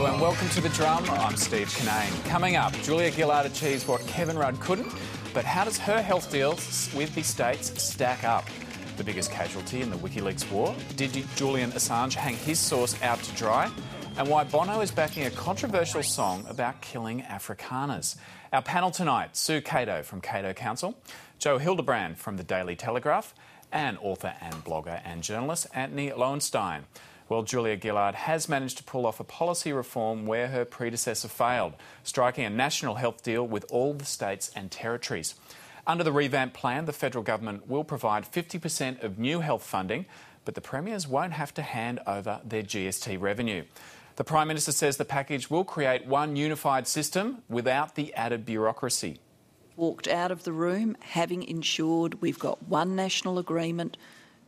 Hello and welcome to The Drum. I'm Steve Cannane. Coming up, Julia Gillard achieves what Kevin Rudd couldn't, but how does her health deals with the states stack up? The biggest casualty in the WikiLeaks war? Did Julian Assange hang his source out to dry? And why Bono is backing a controversial song about killing Afrikaners. Our panel tonight, Sue Cato from Cato Counsel, Joe Hildebrand from the Daily Telegraph, and author and blogger and journalist Antony Loewenstein. Well, Julia Gillard has managed to pull off a policy reform where her predecessor failed, striking a national health deal with all the states and territories. Under the revamped plan, the federal government will provide 50% of new health funding, but the premiers won't have to hand over their GST revenue. The Prime Minister says the package will create one unified system without the added bureaucracy. Walked out of the room having ensured we've got one national agreement,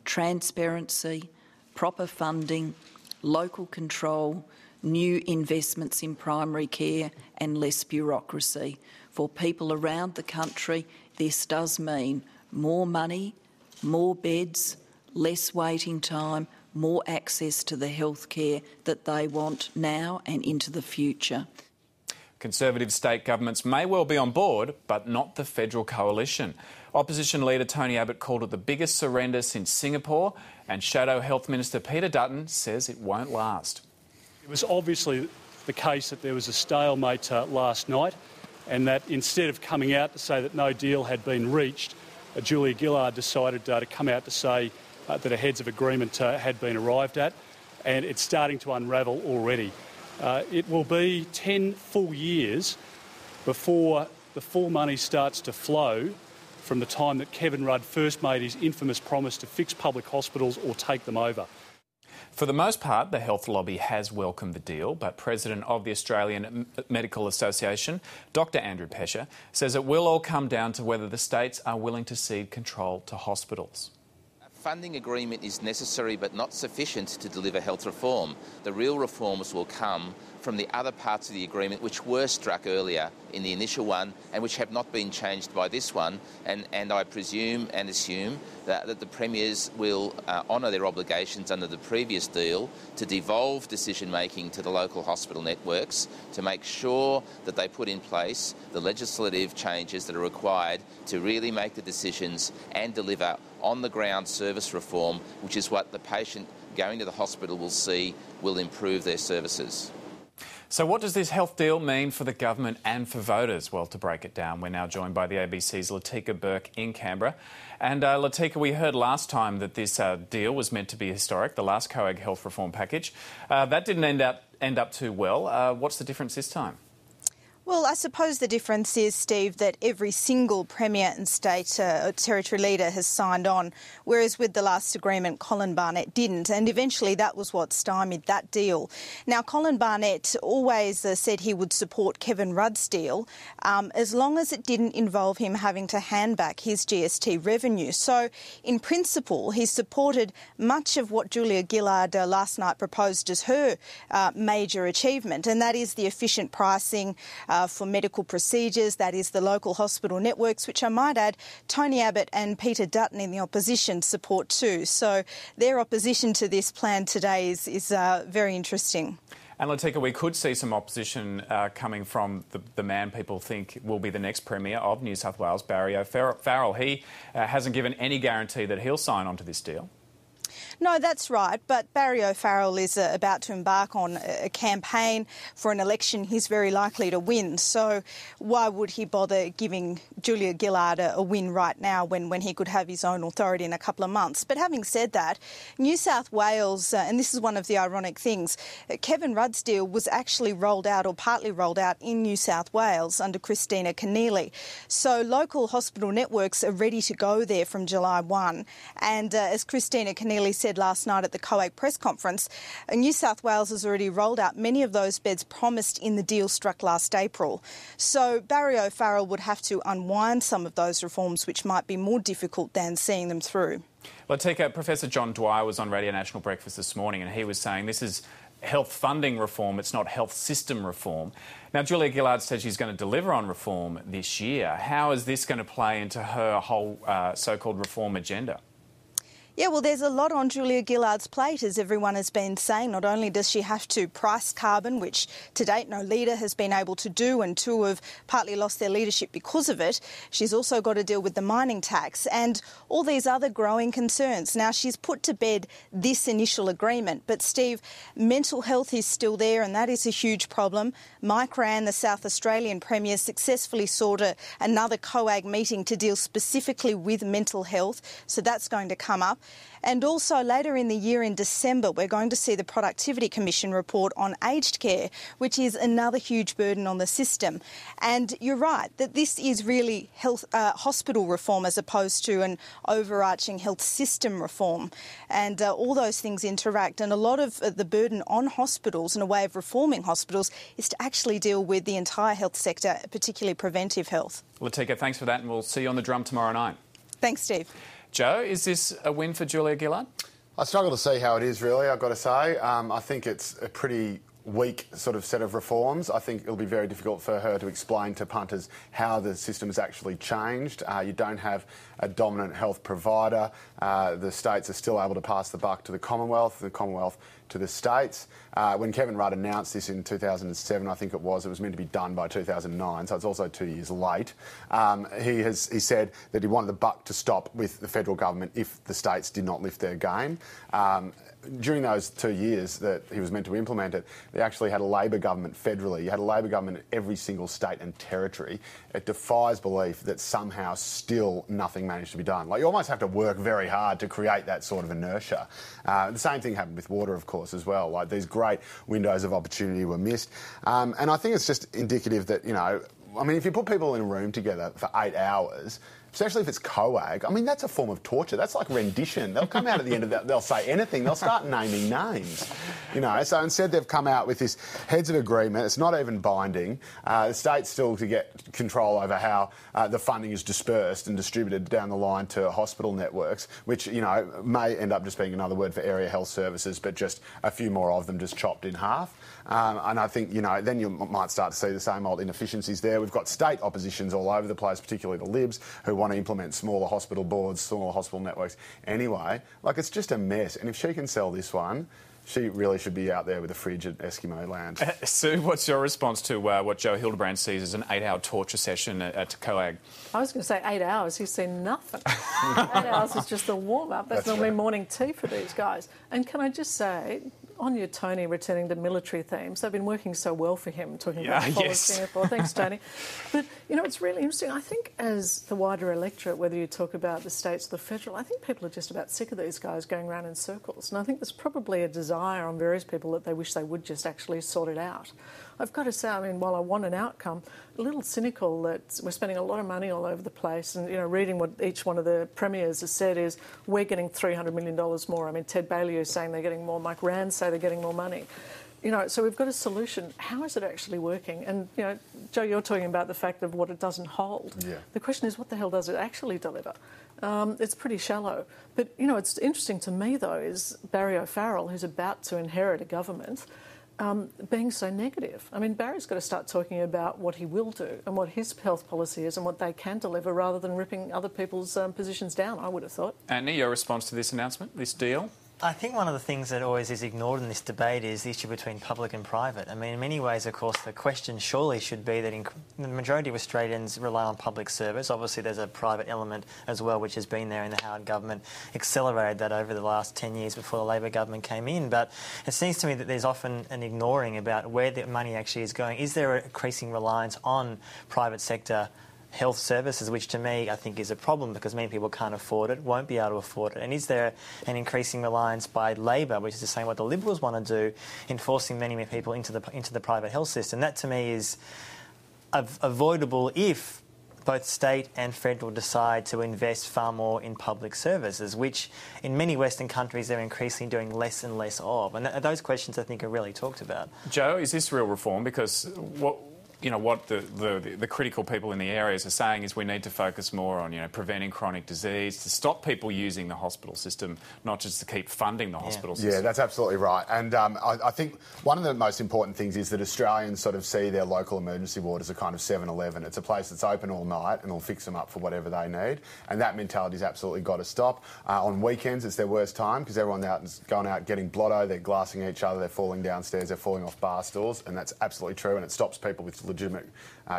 transparency, proper funding, local control, new investments in primary care and less bureaucracy. For people around the country, this does mean more money, more beds, less waiting time, more access to the health care that they want now and into the future. Conservative state governments may well be on board, but not the federal coalition. Opposition leader Tony Abbott called it the biggest surrender since Singapore, and Shadow Health Minister Peter Dutton says it won't last. It was obviously the case that there was a stalemate last night, and that instead of coming out to say that no deal had been reached, Julia Gillard decided to come out to say that a heads of agreement had been arrived at, and it's starting to unravel already. It will be 10 full years before the full money starts to flow from the time that Kevin Rudd first made his infamous promise to fix public hospitals or take them over. For the most part, the health lobby has welcomed the deal, but President of the Australian Medical Association, Dr Andrew Pesce, says it will all come down to whether the states are willing to cede control to hospitals. Funding agreement is necessary but not sufficient to deliver health reform. The real reforms will come from the other parts of the agreement which were struck earlier in the initial one and which have not been changed by this one. And I presume and assume that the premiers will honour their obligations under the previous deal to devolve decision-making to the local hospital networks to make sure that they put in place the legislative changes that are required to really make the decisions and deliver on-the-ground service reform, which is what the patient going to the hospital will see will improve their services. So what does this health deal mean for the government and for voters? Well, to break it down, we're now joined by the ABC's Latika Burke in Canberra. And Latika, we heard last time that this deal was meant to be historic, the last COAG health reform package. That didn't end up too well. What's the difference this time? Well, I suppose the difference is, Steve, that every single Premier and state or territory leader has signed on, whereas with the last agreement, Colin Barnett didn't, and eventually that was what stymied that deal. Now, Colin Barnett always said he would support Kevin Rudd's deal as long as it didn't involve him having to hand back his GST revenue. So, in principle, he supported much of what Julia Gillard last night proposed as her major achievement, and that is the efficient pricing for medical procedures, that is the local hospital networks, which I might add, Tony Abbott and Peter Dutton in the opposition support too. So their opposition to this plan today is very interesting. And Latika, we could see some opposition coming from the man people think will be the next Premier of New South Wales, Barry O'Farrell. He hasn't given any guarantee that he'll sign on to this deal. No, that's right, but Barry O'Farrell is about to embark on a campaign for an election he's very likely to win. So why would he bother giving Julia Gillard a win right now when he could have his own authority in a couple of months? But having said that, New South Wales, and this is one of the ironic things, Kevin Rudd's deal was actually rolled out or partly rolled out in New South Wales under Christina Keneally. So local hospital networks are ready to go there from July 1. And as Christina Keneally said last night at the COAG press conference, New South Wales has already rolled out many of those beds promised in the deal struck last April. So Barry O'Farrell would have to unwind some of those reforms, which might be more difficult than seeing them through. Latika, Professor John Dwyer was on Radio National Breakfast this morning and he was saying this is health funding reform, it's not health system reform. Now, Julia Gillard said she's going to deliver on reform this year. How is this going to play into her whole so-called reform agenda? Yeah, well, there's a lot on Julia Gillard's plate, as everyone has been saying. Not only does she have to price carbon, which to date no leader has been able to do, and two have partly lost their leadership because of it, she's also got to deal with the mining tax and all these other growing concerns. Now, she's put to bed this initial agreement, but Steve, mental health is still there, and that is a huge problem. Mike Rann, the South Australian Premier, successfully sought another COAG meeting to deal specifically with mental health, so that's going to come up. And also later in the year, in December, we're going to see the Productivity Commission report on aged care, which is another huge burden on the system. And you're right that this is really hospital reform as opposed to an overarching health system reform. And all those things interact. And a lot of the burden on hospitals and a way of reforming hospitals is to actually deal with the entire health sector, particularly preventive health. Latika, thanks for that, and we'll see you on the drum tomorrow night. Thanks, Steve. Joe, is this a win for Julia Gillard? I struggle to see how it is, really, I've got to say. I think it's a pretty weak sort of set of reforms. I think it'll be very difficult for her to explain to punters how the system has actually changed. You don't have a dominant health provider. The states are still able to pass the buck to the Commonwealth to the states. When Kevin Rudd announced this in 2007, I think it was meant to be done by 2009, so it's also 2 years late. He said that he wanted the buck to stop with the federal government if the states did not lift their game. During those 2 years that he was meant to implement it, they actually had a Labor government federally. You had a Labor government in every single state and territory. It defies belief that somehow still nothing managed to be done. Like, you almost have to work very hard to create that sort of inertia. The same thing happened with water, of course, as well. Like, these great windows of opportunity were missed. And I think it's just indicative that, if you put people in a room together for 8 hours, especially if it's COAG, that's a form of torture. That's like rendition. They'll come out at the end of that, they'll say anything. They'll start naming names, So instead they've come out with this heads of agreement. It's not even binding. The state's still to get control over how the funding is dispersed and distributed down the line to hospital networks, which, may end up just being another word for area health services, but just a few more of them just chopped in half. And I think, then you might start to see the same old inefficiencies there. We've got state oppositions all over the place, particularly the Libs, who want to implement smaller hospital boards, smaller hospital networks anyway. Like, it's just a mess. And if she can sell this one, she really should be out there with a fridge at Eskimo Land. Sue, what's your response to what Joe Hildebrand sees as an 8-hour torture session at COAG? I was going to say 8 hours. He's seen nothing. 8 hours is just the warm-up. That's normally right. Morning tea for these guys. And can I just say, on your Tony returning to military themes, they've been working so well for him, talking about policy. Yes. Thanks, Tony. But, it's really interesting. I think as the wider electorate, whether you talk about the states or the federal, I think people are just about sick of these guys going around in circles. And I think there's probably a desire on various people that they wish they would just actually sort it out. I've got to say, while I want an outcome, a little cynical that we're spending a lot of money all over the place and, reading what each one of the premiers has said is we're getting $300 million more. Ted Baillieu is saying they're getting more. Mike Rann say they're getting more money. So we've got a solution. How is it actually working? And, Joe, you're talking about the fact of what it doesn't hold. Yeah. The question is, what the hell does it actually deliver? It's pretty shallow. But, it's interesting to me, though, is Barry O'Farrell, who's about to inherit a government, being so negative. Barry's got to start talking about what he will do and what his health policy is and what they can deliver rather than ripping other people's positions down, I would have thought. Antony, your response to this announcement, this deal? I think one of the things that always is ignored in this debate is the issue between public and private. In many ways, of course, the question surely should be that the majority of Australians rely on public service. Obviously, there's a private element as well, which has been there in the Howard government, accelerated that over the last 10 years before the Labor government came in. But it seems to me that there's often an ignoring about where the money actually is going. Is there an increasing reliance on private sector health services, which to me I think is a problem because many people can't afford it, won't be able to afford it? And is there an increasing reliance by Labor, which is the same what the Liberals want to do, in forcing many more people into the private health system? That to me is avoidable if both state and federal decide to invest far more in public services, which in many Western countries they're increasingly doing less and less of. And those questions I think are really talked about. Joe, is this real reform? Because you know, what the critical people in the areas are saying is we need to focus more on, you know, preventing chronic disease, to stop people using the hospital system, not just to keep funding the hospital system. Yeah, that's absolutely right. And I think one of the most important things is that Australians sort of see their local emergency ward as a kind of 7-Eleven. It's a place that's open all night and will fix them up for whatever they need. And that mentality's absolutely got to stop. On weekends, it's their worst time because everyone's going out getting blotto, they're glassing each other, they're falling downstairs, they're falling off bar stools, and that's absolutely true. And it stops people with legitimate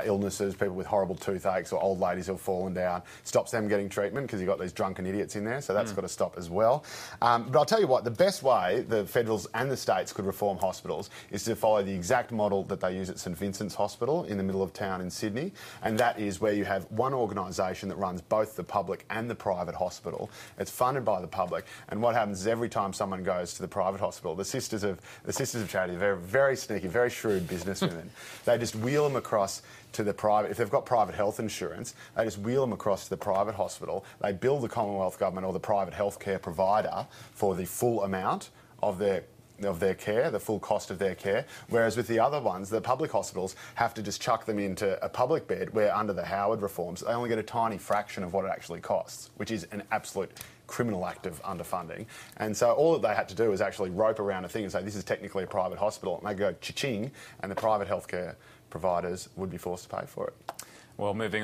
illnesses, people with horrible toothaches or old ladies who've fallen down. Stops them getting treatment because you've got these drunken idiots in there, so that's got to stop as well. But I'll tell you what, the best way the federals and the states could reform hospitals is to follow the exact model that they use at St Vincent's Hospital in the middle of town in Sydney, and that is where you have one organisation that runs both the public and the private hospital. It's funded by the public, and what happens is every time someone goes to the private hospital, the Sisters of Charity, they're very sneaky, very shrewd businesswomen. They just wheel them across to the private. If they've got private health insurance, they just wheel them across to the private hospital. They bill the Commonwealth Government or the private healthcare provider for the full amount of their care, the full cost of their care, whereas with the other ones, the public hospitals have to just chuck them into a public bed where under the Howard reforms, they only get a tiny fraction of what it actually costs, which is an absolute criminal act of underfunding. And so all that they had to do was actually rope around a thing and say this is technically a private hospital, and they go cha-ching, and the private healthcare providers would be forced to pay for it. Well, moving on.